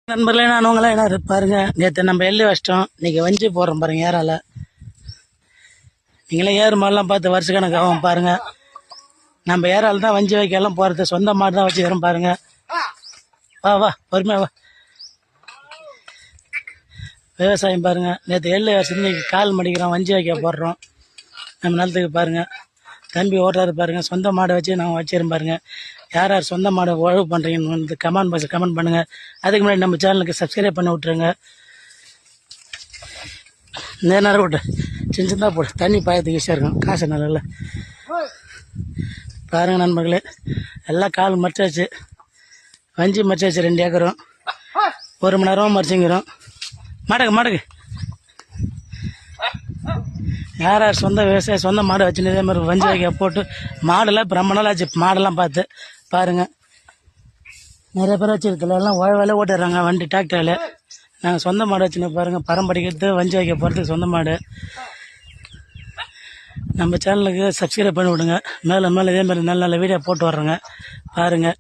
நண்பர்களே, நான் உங்களாம் என்ன பாருங்க. நேற்று நம்ம எள்ளு வச்சிட்டோம், இன்னைக்கு வஞ்சி போடுறோம் பாருங்க. ஏறால நீங்களே ஏறு மாடெல்லாம் பார்த்து வருஷ கணக்கு ஆகும் பாருங்க. நம்ம ஏறால தான் வஞ்சி வைக்கலாம் போகிறது, சொந்த மாடு தான் வச்சு வரோம் பாருங்க. வா வா பொறுமையா வா. விவசாயம் பாருங்க. நேற்று எள்ளு வச்சு இன்னைக்கு கால் மடிக்கிறோம், வஞ்சி வைக்க போடுறோம் நம்ம நிலத்துக்கு பாருங்க. தம்பி ஓடுறாரு பாருங்க. சொந்த மாடை வச்சு நாங்கள் வச்சிரும் பாருங்க. யார் யார் சொந்த மாடை உழவு பண்ணுறீங்கன்னு வந்து கமெண்ட் பண்ணுங்கள். அதுக்கு முன்னாடி நம்ம சேனலுக்கு சப்ஸ்கிரைப் பண்ணி விட்ருங்க. நேரம் விட்டு சின்ன சின்னதாக போடு, தண்ணி பாயத்துக்கு ஈஸியாக இருக்கும். காசு நல்லா பாருங்கள் நண்பர்களே. எல்லாம் கால் மறைச்சாச்சு, வஞ்சி மறைச்சாச்சு. 2 ஏக்கரும் 1 மணி நேரமாக மறைச்சிங்கிறோம். மாடுக்கு யார் யார் சொந்த விவசாயம் சொந்த மாடு வச்சுன்னு இதே மாதிரி வஞ்சி வைக்க போட்டு மாடெல்லாம் இப்போ ரொம்ப நாள் ஆச்சு. மாடெல்லாம் பார்த்து பாருங்கள். நிறைய பேர் வச்சுருக்கல எல்லாம் வேலை ஓட்டுறாங்க வண்டி டிராக்டரில். நாங்கள் சொந்த மாடு வச்சுன்னு பாருங்கள். பரம்படிக்கிறது வஞ்சி வைக்க போகிறதுக்கு சொந்த மாடு. நம்ம சேனலுக்கு சப்ஸ்கிரைப் பண்ணி விடுங்க. மேலே இதே மாதிரி நல்ல நல்ல வீடியோ போட்டு வர்றோங்க பாருங்கள்.